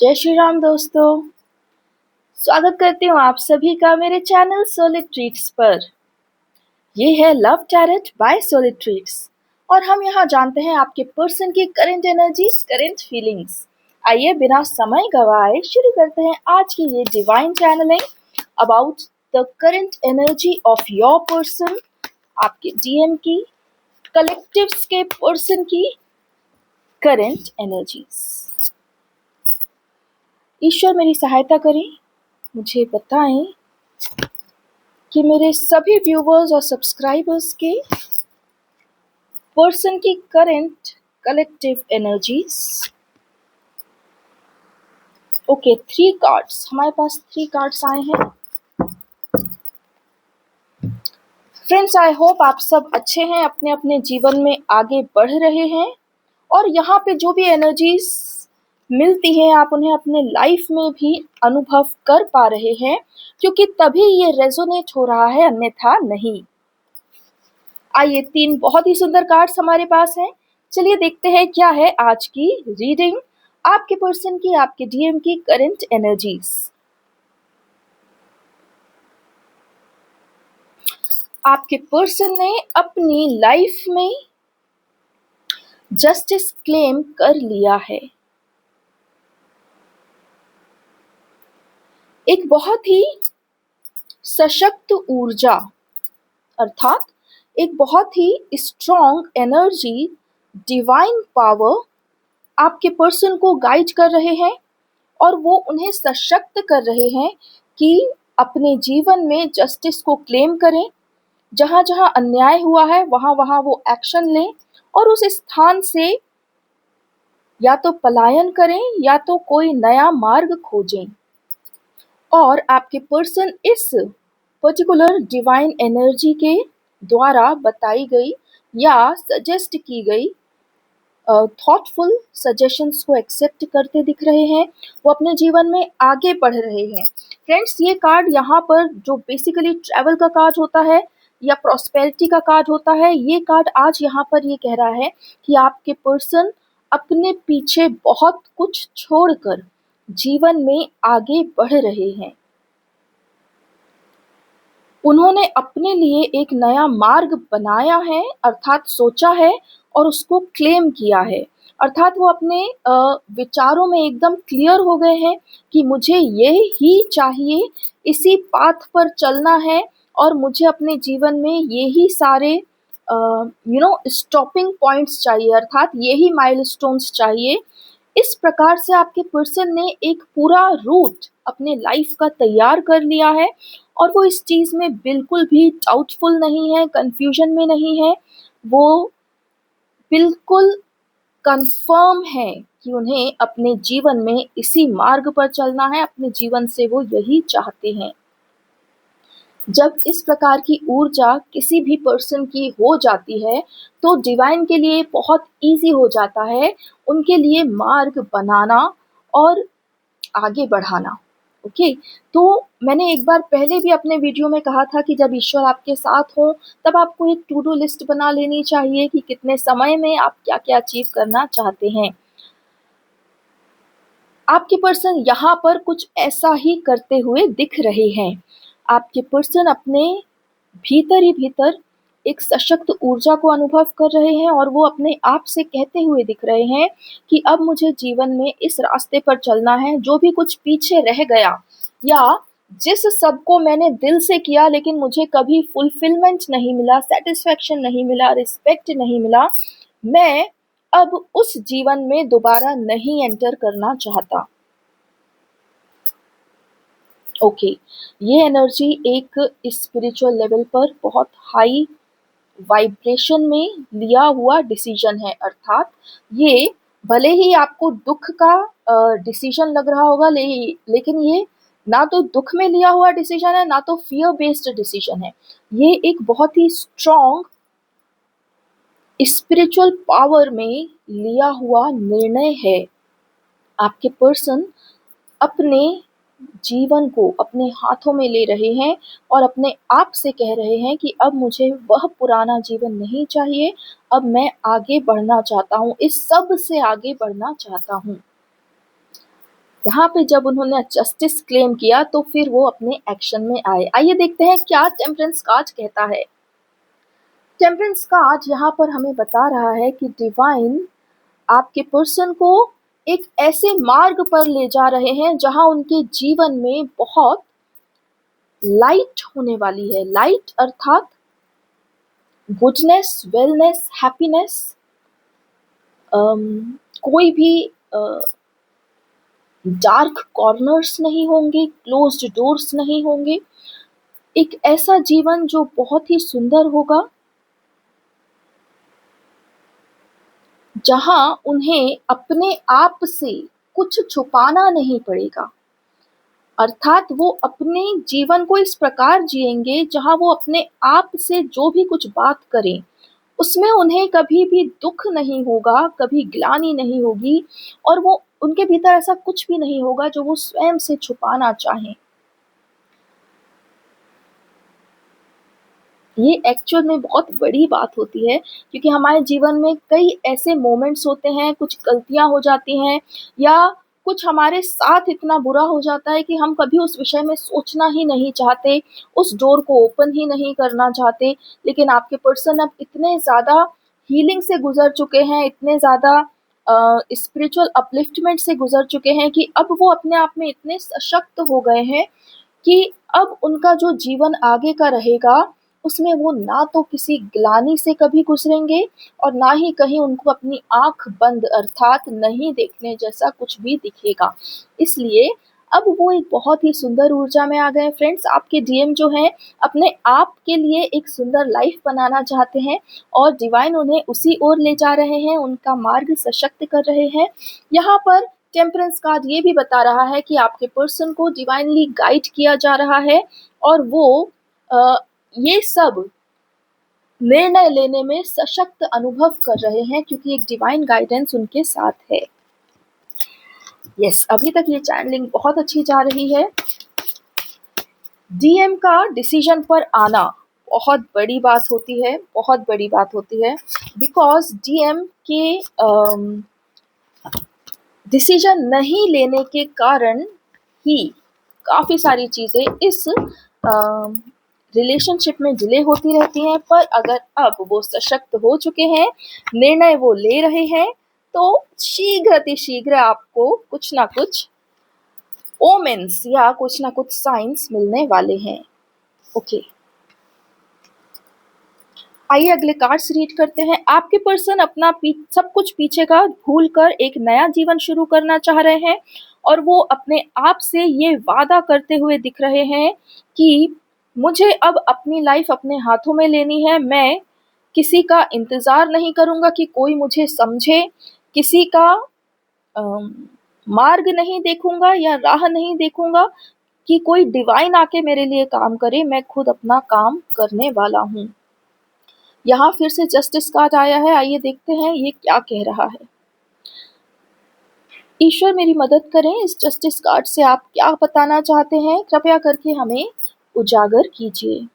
जय श्री राम दोस्तों। स्वागत करती हूँ आप सभी का मेरे चैनल सोलिड ट्रीट्स पर। ये है love tarot by solid treats और हम यहाँ जानते हैं आपके पर्सन की करंट एनर्जीज, करंट फीलिंग्स। आइए बिना समय गवाए शुरू करते हैं आज की ये divine channelling about the current energy of your person, आपके डीएम की, कलेक्टिव्स के पर्सन की करंट एनर्जीज। ईश्वर मेरी सहायता करें, मुझे बताएं कि मेरे सभी व्यूवर्स और सब्सक्राइबर्स के पर्सन की current collective energies. Okay, 3 cards, हमारे पास 3 कार्ड्स आए हैं। फ्रेंड्स, आई होप आप सब अच्छे हैं, अपने अपने जीवन में आगे बढ़ रहे हैं और यहाँ पे जो भी एनर्जीज मिलती हैं आप उन्हें अपने लाइफ में भी अनुभव कर पा रहे हैं, क्योंकि तभी ये रेजोनेट हो रहा है, अन्यथा नहीं। आइए, 3 बहुत ही सुंदर कार्ड्स हमारे पास हैं। चलिए देखते हैं क्या है आज की रीडिंग आपके पर्सन की, आपके डीएम की करंट एनर्जीज। आपके पर्सन ने अपनी लाइफ में जस्टिस क्लेम कर लिया है। एक बहुत ही सशक्त ऊर्जा अर्थात एक बहुत ही स्ट्रॉन्ग एनर्जी, डिवाइन पावर आपके पर्सन को गाइड कर रहे हैं और वो उन्हें सशक्त कर रहे हैं कि अपने जीवन में जस्टिस को क्लेम करें। जहाँ जहाँ अन्याय हुआ है वहाँ वहाँ वो एक्शन लें और उस स्थान से या तो पलायन करें या तो कोई नया मार्ग खोजें। और आपके पर्सन इस पर्टिकुलर डिवाइन एनर्जी के द्वारा बताई गई या सजेस्ट की गई थॉटफुल सजेशंस को एक्सेप्ट करते दिख रहे हैं। वो अपने जीवन में आगे बढ़ रहे हैं। फ्रेंड्स, ये कार्ड यहाँ पर जो बेसिकली ट्रैवल का कार्ड होता है या प्रॉस्पेरिटी का कार्ड होता है, ये कार्ड आज यहाँ पर ये कह रहा है कि आपके पर्सन अपने पीछे बहुत कुछ छोड़कर जीवन में आगे बढ़ रहे हैं। उन्होंने अपने लिए एक नया मार्ग बनाया है, अर्थात सोचा है और उसको क्लेम किया है। अर्थात वो अपने विचारों में एकदम क्लियर हो गए हैं कि मुझे ये ही चाहिए, इसी पाथ पर चलना है और मुझे अपने जीवन में ये ही सारे स्टॉपिंग पॉइंट्स चाहिए, अर्थात यही माइलस्टोन्स चाहिए। इस प्रकार से आपके पर्सन ने एक पूरा रूट अपने लाइफ का तैयार कर लिया है और वो इस चीज़ में बिल्कुल भी डाउटफुल नहीं है, कंफ्यूजन में नहीं है। वो बिल्कुल कंफर्म है कि उन्हें अपने जीवन में इसी मार्ग पर चलना है, अपने जीवन से वो यही चाहते हैं। जब इस प्रकार की ऊर्जा किसी भी पर्सन की हो जाती है तो डिवाइन के लिए बहुत इजी हो जाता है उनके लिए मार्ग बनाना और आगे बढ़ाना। ओके, तो मैंने एक बार पहले भी अपने वीडियो में कहा था कि जब ईश्वर आपके साथ हो तब आपको एक टू डू लिस्ट बना लेनी चाहिए कि कितने समय में आप क्या क्या अचीव करना चाहते हैं। आपके पर्सन यहाँ पर कुछ ऐसा ही करते हुए दिख रहे हैं। आपके पर्सन अपने भीतर ही भीतर एक सशक्त ऊर्जा को अनुभव कर रहे हैं और वो अपने आप से कहते हुए दिख रहे हैं कि अब मुझे जीवन में इस रास्ते पर चलना है। जो भी कुछ पीछे रह गया या जिस सबको मैंने दिल से किया लेकिन मुझे कभी फुलफिलमेंट नहीं मिला, सेटिस्फेक्शन नहीं मिला, रिस्पेक्ट नहीं मिला, मैं अब उस जीवन में दोबारा नहीं एंटर करना चाहता। ओके, ये एनर्जी एक स्पिरिचुअल लेवल पर बहुत हाई वाइब्रेशन में लिया हुआ डिसीजन है। अर्थात ये भले ही आपको दुख का डिसीजन लग रहा होगा, लेकिन ये ना तो दुख में लिया हुआ डिसीजन है ना तो फियर बेस्ड डिसीजन है। ये एक बहुत ही स्ट्रॉन्ग स्पिरिचुअल पावर में लिया हुआ निर्णय है। आपके पर्सन अपने जीवन को अपने हाथों में ले रहे हैं और अपने आप से कह रहे हैं कि अब मुझे वह पुराना जीवन नहीं चाहिए, अब मैं आगे बढ़ना चाहता हूँ, इस सब से आगे बढ़ना चाहता हूँ। यहाँ पे जब उन्होंने जस्टिस क्लेम किया तो फिर वो अपने एक्शन में आए। आइए देखते हैं क्या टेम्परेंस कार्ड कहता है। टेम्परेंस कार्ड यहाँ पर हमें बता रहा है कि डिवाइन आपके पर्सन को एक ऐसे मार्ग पर ले जा रहे हैं जहाँ उनके जीवन में बहुत लाइट होने वाली है। लाइट अर्थात गुडनेस, वेलनेस, हैप्पीनेस। कोई भी डार्क कॉर्नर्स नहीं होंगे, क्लोज्ड डोर्स नहीं होंगे। एक ऐसा जीवन जो बहुत ही सुंदर होगा, जहाँ उन्हें अपने आप से कुछ छुपाना नहीं पड़ेगा। अर्थात वो अपने जीवन को इस प्रकार जिएंगे जहाँ वो अपने आप से जो भी कुछ बात करें, उसमें उन्हें कभी भी दुख नहीं होगा, कभी ग्लानि नहीं होगी, और वो उनके भीतर ऐसा कुछ भी नहीं होगा जो वो स्वयं से छुपाना चाहें। ये एक्चुअल में बहुत बड़ी बात होती है, क्योंकि हमारे जीवन में कई ऐसे मोमेंट्स होते हैं, कुछ गलतियाँ हो जाती हैं, या कुछ हमारे साथ इतना बुरा हो जाता है कि हम कभी उस विषय में सोचना ही नहीं चाहते, उस डोर को ओपन ही नहीं करना चाहते। लेकिन आपके पर्सन अब इतने ज़्यादा हीलिंग से गुज़र चुके हैं, इतने ज़्यादा स्पिरिचुअल अपलिफ्टमेंट से गुज़र चुके हैं कि अब वो अपने आप में इतने सशक्त हो गए हैं कि अब उनका जो जीवन आगे का रहेगा, उसमें वो ना तो किसी ग्लानि से कभी गुज़रेंगे और ना ही कहीं उनको अपनी आँख बंद अर्थात नहीं देखने जैसा कुछ भी दिखेगा। इसलिए अब वो एक बहुत ही सुंदर ऊर्जा में आ गए हैं। फ्रेंड्स, आपके डीएम जो हैं, अपने आप के लिए एक सुंदर लाइफ बनाना चाहते हैं और डिवाइन उन्हें उसी ओर ले जा रहे हैं, उनका मार्ग सशक्त कर रहे हैं। यहाँ पर टेम्परेंस कार्ड ये भी बता रहा है कि आपके पर्सन को डिवाइनली गाइड किया जा रहा है और वो ये सब निर्णय लेने में सशक्त अनुभव कर रहे हैं, क्योंकि एक डिवाइन गाइडेंस उनके साथ है। यस, अभी तक ये चैनलिंग बहुत अच्छी जा रही है। डीएम का डिसीजन पर आना बहुत बड़ी बात होती है, बहुत बड़ी बात होती है, बिकॉज डीएम के डिसीजन नहीं लेने के कारण ही काफ़ी सारी चीज़ें इस रिलेशनशिप में डिले होती रहती हैं। पर अगर अब वो सशक्त हो चुके हैं, निर्णय वो ले रहे हैं, तो शीघ्र अतिशीघ्र आपको कुछ ना कुछ ओमेन्स या कुछ ना कुछ साइंस मिलने वाले हैं। ओके, आइए अगले कार्ड्स रीड करते हैं। आपके पर्सन अपना सब कुछ पीछे का भूल कर एक नया जीवन शुरू करना चाह रहे हैं और वो अपने आप से ये वादा करते हुए दिख रहे हैं कि मुझे अब अपनी लाइफ अपने हाथों में लेनी है। मैं किसी का इंतज़ार नहीं करूँगा कि कोई मुझे समझे, किसी का मार्ग नहीं देखूँगा या राह नहीं देखूँगा कि कोई डिवाइन आके मेरे लिए काम करे, मैं खुद अपना काम करने वाला हूँ। यहाँ फिर से जस्टिस कार्ड आया है, आइए देखते हैं ये क्या कह रहा है। ईश्वर मेरी मदद करें, इस जस्टिस कार्ड से आप क्या बताना चाहते हैं, कृपया करके हमें उजागर कीजिए।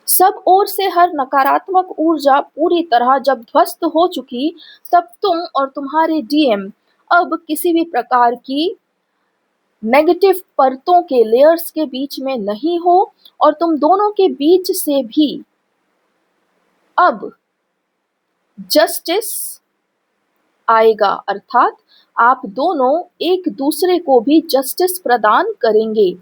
सब ओर से हर नकारात्मक ऊर्जा पूरी तरह जब ध्वस्त हो चुकी, तब तुम और तुम्हारे डीएम अब किसी भी प्रकार की नेगेटिव परतों के लेयर्स के बीच में नहीं हो और तुम दोनों के बीच से भी अब जस्टिस आएगा, अर्थात आप दोनों एक दूसरे को भी जस्टिस प्रदान करेंगे।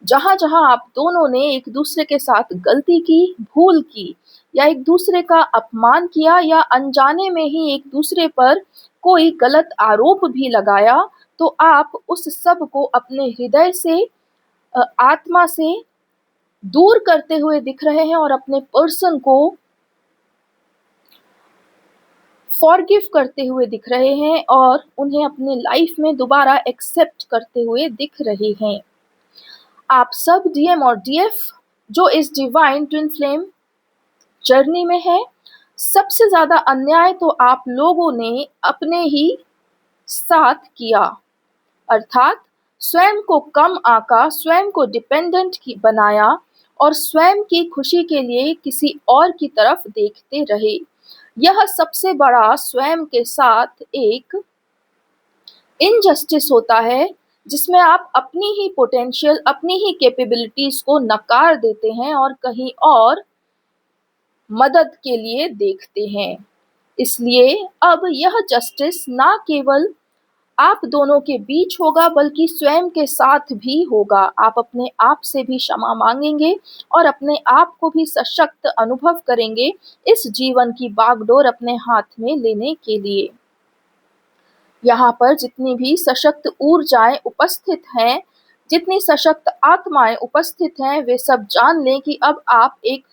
जहाँ जहाँ आप दोनों ने एक दूसरे के साथ गलती की, भूल की, या एक दूसरे का अपमान किया या अनजाने में ही एक दूसरे पर कोई गलत आरोप भी लगाया, तो आप उस सब को अपने हृदय से आत्मा से दूर करते हुए दिख रहे हैं और अपने पर्सन को फॉरगिव करते हुए दिख रहे हैं और उन्हें अपने लाइफ में दोबारा एक्सेप्ट करते हुए दिख रहे हैं। आप सब डीएम और डीएफ जो इस डिवाइन ट्विन फ्लेम जर्नी में है, सबसे ज़्यादा अन्याय तो आप लोगों ने अपने ही साथ किया, अर्थात स्वयं को कम आका, स्वयं को डिपेंडेंट बनाया और स्वयं की खुशी के लिए किसी और की तरफ देखते रहे। यह सबसे बड़ा स्वयं के साथ एक इनजस्टिस होता है जिसमें आप अपनी ही पोटेंशियल, अपनी ही कैपेबिलिटीज को नकार देते हैं और कहीं और मदद के लिए देखते हैं। इसलिए अब यह जस्टिस ना केवल आप दोनों के बीच होगा बल्कि स्वयं के साथ भी होगा। आप अपने आप से भी क्षमा मांगेंगे और अपने आप को भी सशक्त अनुभव करेंगे इस जीवन की बागडोर अपने हाथ में लेने के लिए। यहाँ पर जितनी भी सशक्त ऊर्जाएं उपस्थित हैं, जितनी सशक्त आत्माएं उपस्थित हैं, वे सब जान लें कि अब आप एक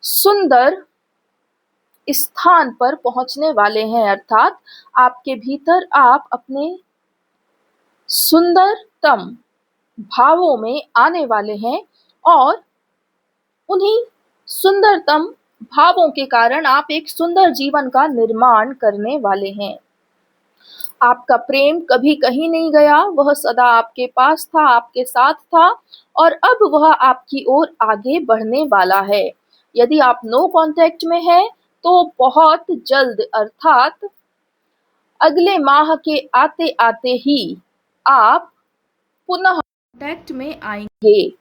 सुंदर स्थान पर पहुंचने वाले हैं, अर्थात आपके भीतर आप अपने सुंदरतम भावों में आने वाले हैं और उन्हीं सुंदरतम भावों के कारण आप एक सुंदर जीवन का निर्माण करने वाले हैं। आपका प्रेम कभी कहीं नहीं गया, वह सदा आपके पास था, आपके साथ था और अब वह आपकी ओर आगे बढ़ने वाला है। यदि आप नो कांटेक्ट में हैं तो बहुत जल्द अर्थात अगले माह के आते आते ही आप पुनः कांटेक्ट में आएंगे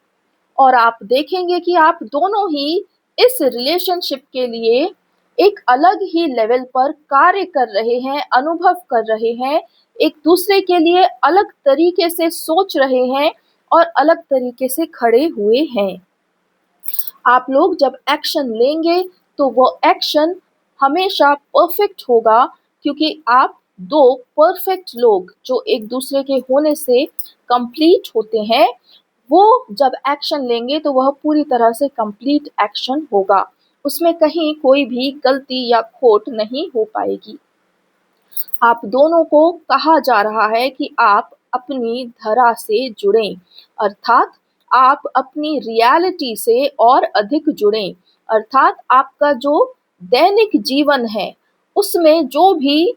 और आप देखेंगे कि आप दोनों ही इस रिलेशनशिप के लिए एक अलग ही लेवल पर कार्य कर रहे हैं, अनुभव कर रहे हैं, एक दूसरे के लिए अलग तरीके से सोच रहे हैं और अलग तरीके से खड़े हुए हैं। आप लोग जब एक्शन लेंगे तो वो एक्शन हमेशा परफेक्ट होगा, क्योंकि आप दो परफेक्ट लोग जो एक दूसरे के होने से कंप्लीट होते हैं, वो जब एक्शन लेंगे तो वह पूरी तरह से कंप्लीट एक्शन होगा। उसमें कहीं कोई भी गलती या खोट नहीं हो पाएगी। आप दोनों को कहा जा रहा है कि आप अपनी धरा से जुड़ें, अर्थात आप अपनी रियलिटी से और अधिक जुड़ें, अर्थात आपका जो दैनिक जीवन है उसमें जो भी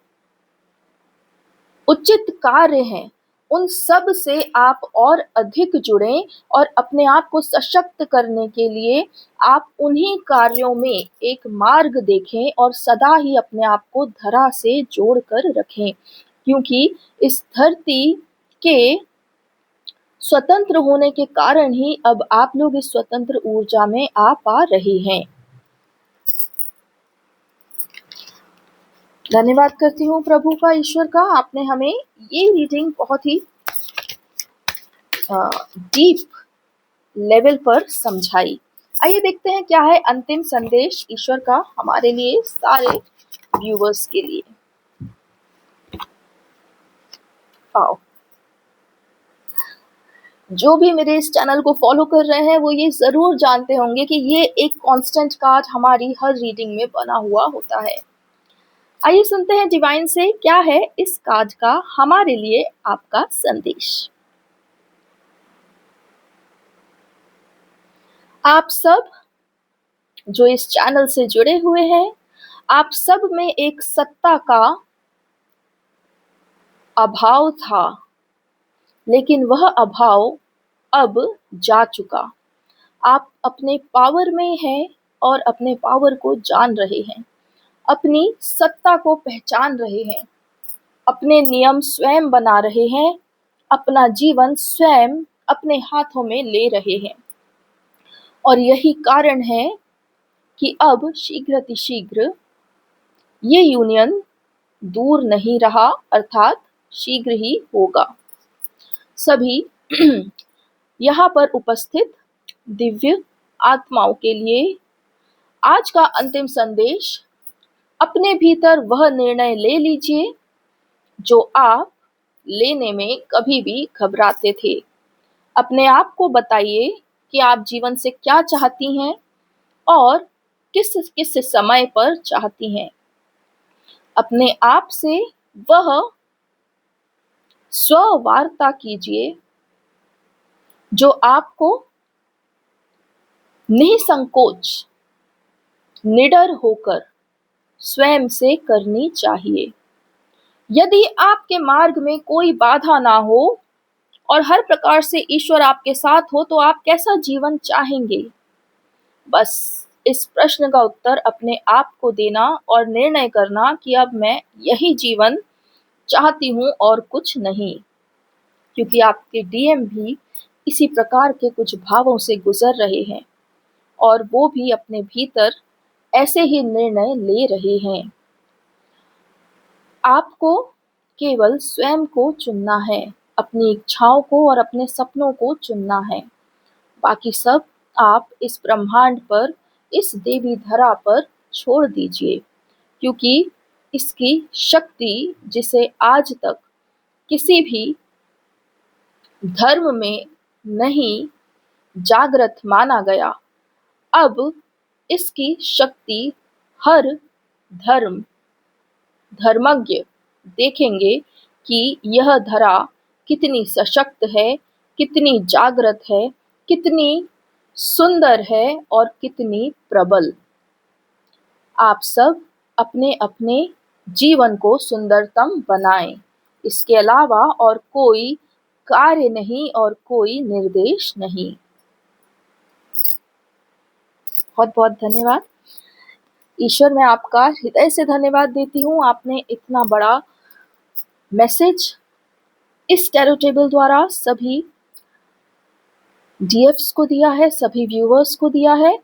उचित कार्य हैं उन सब से आप और अधिक जुड़ें और अपने आप को सशक्त करने के लिए आप उन्हीं कार्यों में एक मार्ग देखें और सदा ही अपने आप को धरा से जोड़ कर रखें, क्योंकि इस धरती के स्वतंत्र होने के कारण ही अब आप लोग इस स्वतंत्र ऊर्जा में आ पा रहे हैं। धन्यवाद करती हूँ प्रभु का, ईश्वर का, आपने हमें ये रीडिंग बहुत ही डीप लेवल पर समझाई। आइए देखते हैं क्या है अंतिम संदेश ईश्वर का हमारे लिए, सारे व्यूवर्स के लिए। आओ, जो भी मेरे इस चैनल को फॉलो कर रहे हैं वो ये जरूर जानते होंगे कि ये एक कांस्टेंट कार्ड हमारी हर रीडिंग में बना हुआ होता है। आइए सुनते हैं डिवाइन से क्या है इस कार्ड का हमारे लिए आपका संदेश। आप सब जो इस चैनल से जुड़े हुए हैं, आप सब में एक सत्ता का अभाव था, लेकिन वह अभाव अब जा चुका। आप अपने पावर में हैं और अपने पावर को जान रहे हैं, अपनी सत्ता को पहचान रहे हैं, अपने नियम स्वयं बना रहे हैं, अपना जीवन स्वयं अपने हाथों में ले रहे हैं। और यही कारण है कि अब शीघ्र ये यूनियन दूर नहीं रहा, अर्थात शीघ्र ही होगा। सभी यहाँ पर उपस्थित दिव्य आत्माओं के लिए आज का अंतिम संदेश, अपने भीतर वह निर्णय ले लीजिए जो आप लेने में कभी भी घबराते थे। अपने आप को बताइए कि आप जीवन से क्या चाहती हैं और किस किस समय पर चाहती हैं। अपने आप से वह स्ववार्ता कीजिए जो आपको निसंकोच, निडर होकर स्वयं से करनी चाहिए। यदि आपके मार्ग में कोई बाधा ना हो और हर प्रकार से ईश्वर आपके साथ हो तो आप कैसा जीवन चाहेंगे? बस इस प्रश्न का उत्तर अपने आप को देना और निर्णय करना कि अब मैं यही जीवन चाहती हूँ और कुछ नहीं। क्योंकि आपके डीएम भी इसी प्रकार के कुछ भावों से गुजर रहे हैं और वो भी अपने भीतर ऐसे ही निर्णय ले रहे हैं। आपको केवल स्वयं को चुनना है, अपनी इच्छाओं को और अपने सपनों को चुनना है। बाकी सब आप इस ब्रह्मांड पर, इस देवी धरा पर छोड़ दीजिए, क्योंकि इसकी शक्ति, जिसे आज तक किसी भी धर्म में नहीं जागृत माना गया, अब इसकी शक्ति हर धर्म धर्मज्ञ देखेंगे कि यह धरा कितनी सशक्त है, कितनी जागृत है, कितनी सुंदर है और कितनी प्रबल। आप सब अपने अपने जीवन को सुंदरतम बनाएं। इसके अलावा और कोई कार्य नहीं और कोई निर्देश नहीं। बहुत बहुत धन्यवाद। ईश्वर, मैं आपका हृदय से धन्यवाद देती हूँ। आपने इतना बड़ा मैसेज इस टैरो टेबल द्वारा सभी डीएफ्स को दिया है, सभी व्यूअर्स को दिया है।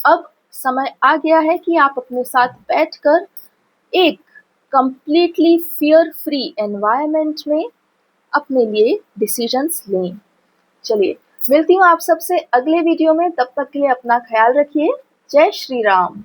अब समय आ गया है कि आप अपने साथ बैठकर एक कंप्लीटली फियर फ्री एनवायरनमेंट में अपने लिए डिसीजंस लें। चलिए, मिलती हूँ आप सबसे अगले वीडियो में। तब तक के लिए अपना ख्याल रखिए। जय श्री राम।